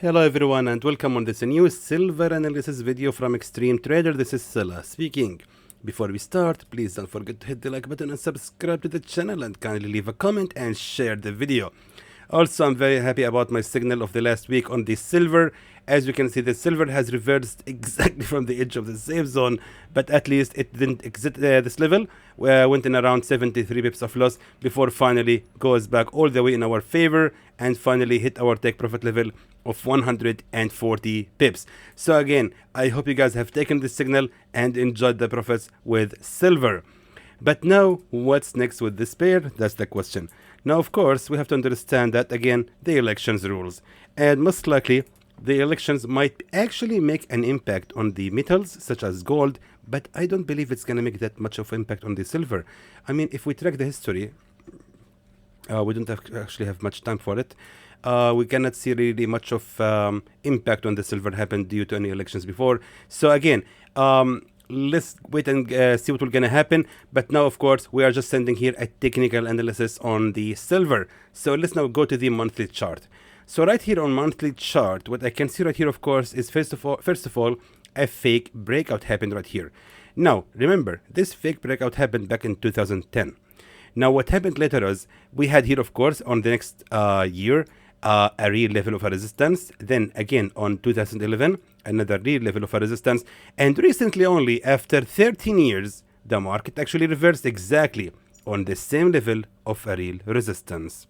Hello everyone and welcome on this new silver analysis video from Xtreme Trader. This is Sela speaking. Before we start, please don't forget to hit the like button and subscribe to the channel and kindly leave a comment and share the video. Also, I'm very happy about my signal of the last week on the silver. As you can see, the silver has reversed exactly from the edge of the safe zone, but at least it didn't exit this level, where went in around 73 pips of loss before finally goes back all the way in our favor and finally hit our take profit level of 140 pips. So again, I hope you guys have taken this signal and enjoyed the profits with silver. But now, what's next with this pair? That's the question. Now, of course, we have to understand that, again, the elections rules. And most likely, the elections might actually make an impact on the metals, such as gold, but I don't believe it's going to make that much of an impact on the silver. I mean, if we track the history, we don't actually have much time for it. We cannot see really much of impact on the silver happened due to any elections before. So again, let's wait and see what will gonna happen. But now, of course, we are just sending here a technical analysis on the silver. So let's now go to the monthly chart. So right here on monthly chart, what I can see right here, of course, is first of all, a fake breakout happened right here. Now, remember, this fake breakout happened back in 2010. Now, what happened later is we had here, of course, on the next year, a real level of a resistance. Then again on 2011, another real level of a resistance. And recently, only after 13 years, the market actually reversed exactly on the same level of a real resistance.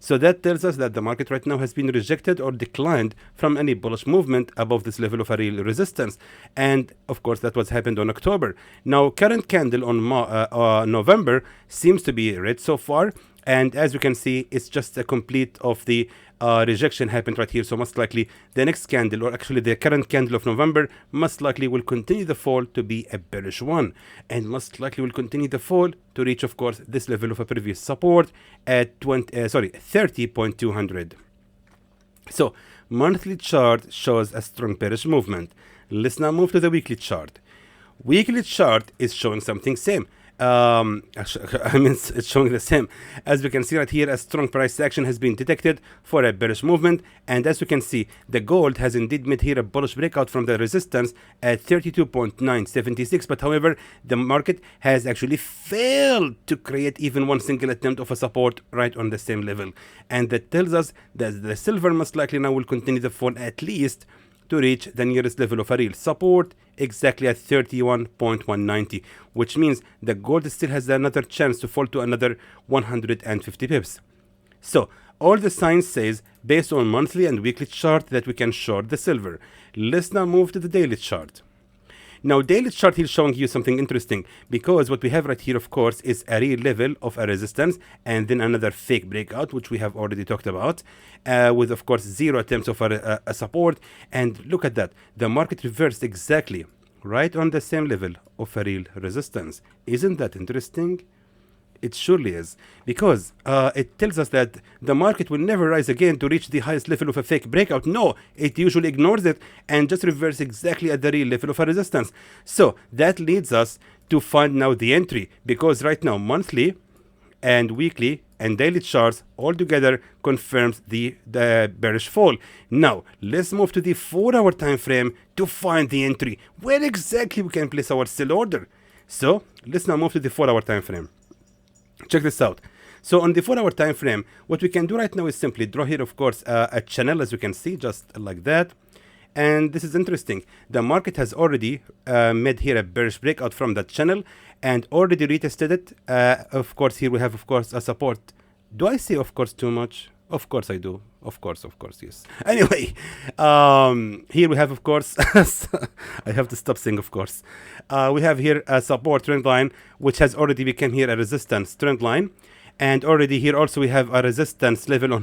So that tells us that the market right now has been rejected or declined from any bullish movement above this level of a real resistance. And of course, that was happened on October. Now, current candle on November seems to be red so far. And as you can see, it's just a complete of the rejection happened right here. So most likely the next candle, or actually the current candle of November, most likely will continue the fall to be a bearish one, and most likely will continue the fall to reach, of course, this level of a previous support at 30.200. So monthly chart shows a strong bearish movement. Let's now move to the weekly chart. Weekly chart is showing something same. Actually, I mean, it's showing the same. As we can see right here, a strong price action has been detected for a bearish movement, and as you can see, the gold has indeed made here a bullish breakout from the resistance at 32.976. But however, the market has actually failed to create even one single attempt of a support right on the same level, and that tells us that the silver most likely now will continue the fall at least to reach the nearest level of a real support exactly at 31.190, which means the gold still has another chance to fall to another 150 pips. So all the signs says, based on monthly and weekly chart, that we can short the silver. Let's now move to the daily chart. Now, daily chart here showing you something interesting, because what we have right here, of course, is a real level of a resistance and then another fake breakout, which we have already talked about, with, of course, zero attempts of a support. And look at that. The market reversed exactly right on the same level of a real resistance. Isn't that interesting? It surely is, because it tells us that the market will never rise again to reach the highest level of a fake breakout. No, it usually ignores it and just reverses exactly at the real level of a resistance. So that leads us to find now the entry, because right now monthly and weekly and daily charts all together confirms the bearish fall. Now let's move to the 4-hour time frame to find the entry, where exactly we can place our sell order. So let's now move to the 4-hour time frame. Check this out. So on the 4-hour time frame, what we can do right now is simply draw here, of course, a channel, as you can see, just like that. And this is interesting. The market has already made here a bearish breakout from that channel and already retested it. Of course, here we have, of course, a support. Do I say, of course, too much? Of course I do. Of course, yes. Anyway, here we have, of course, I have to stop saying, of course. We have here a support trend line, which has already become here a resistance trend line. And already here also we have a resistance level on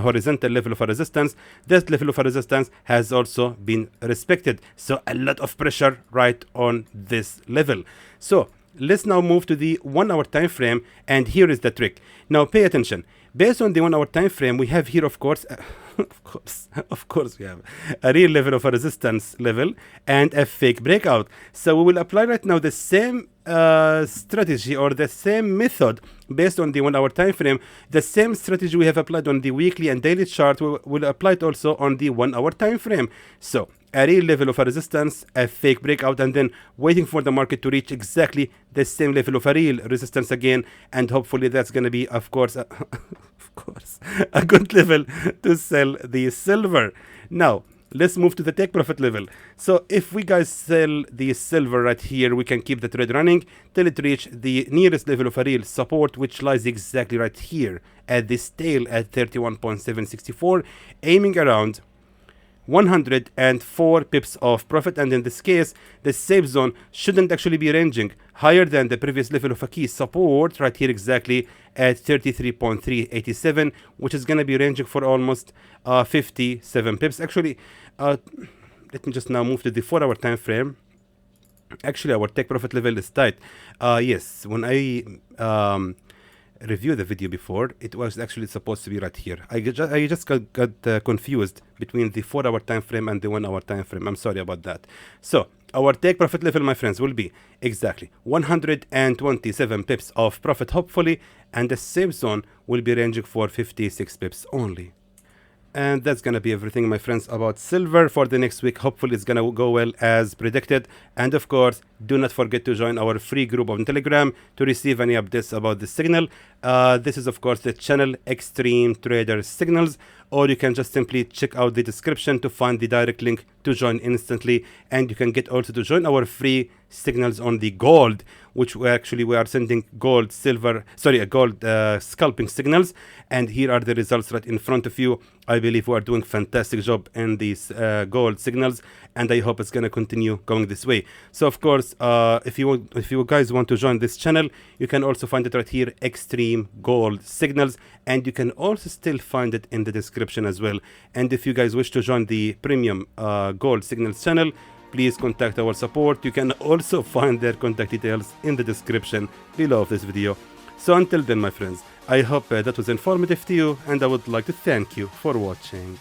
horizontal level of a resistance. This level of a resistance has also been respected. So a lot of pressure right on this level. So let's now move to the 1-hour time frame, and here is the trick. Now pay attention. Based on the 1-hour time frame, we have here, of course, of course we have a real level of a resistance level and a fake breakout. So we will apply right now the same strategy or the same method based on the 1 hour time frame. The same strategy we have applied on the weekly and daily chart, we will apply it also on the 1 hour time frame. So a real level of a resistance, a fake breakout, and then waiting for the market to reach exactly the same level of a real resistance again, and hopefully that's going to be, of course, a good level to sell the silver. Now let's move to the take profit level. So if we guys sell the silver right here, we can keep the trade running till it reach the nearest level of a real support, which lies exactly right here at this tail at 31.764, aiming around 104 pips of profit. And in this case, the safe zone shouldn't actually be ranging higher than the previous level of a key support right here exactly at 33.387, which is going to be ranging for almost 57 pips. Actually, let me just now move to the 4 hour time frame. Actually, our take profit level is tight. Yes, when I review the video before, it was actually supposed to be right here. I just got confused between the 4 hour time frame and the 1 hour time frame. I'm sorry about that. So our take profit level, my friends, will be exactly 127 pips of profit, hopefully, and the safe zone will be ranging for 56 pips only. And that's gonna be everything, my friends, about silver for the next week. Hopefully it's gonna go well as predicted. And of course, do not forget to join our free group on Telegram to receive any updates about the signal. This is of course the channel Xtreme Trader Signals, or you can just simply check out the description to find the direct link to join instantly. And you can get also to join our free signals on the gold, which we are sending gold scalping signals, and here are the results right in front of you. I believe we are doing fantastic job in these gold signals, and I hope it's going to continue going this way. So of course, if you guys want to join this channel, you can also find it right here, Xtreme Gold Signals, and you can also still find it in the description as well. And if you guys wish to join the premium gold signals channel, please contact our support. You can also find their contact details in the description below this video. So until then, my friends, I hope that was informative to you, and I would like to thank you for watching.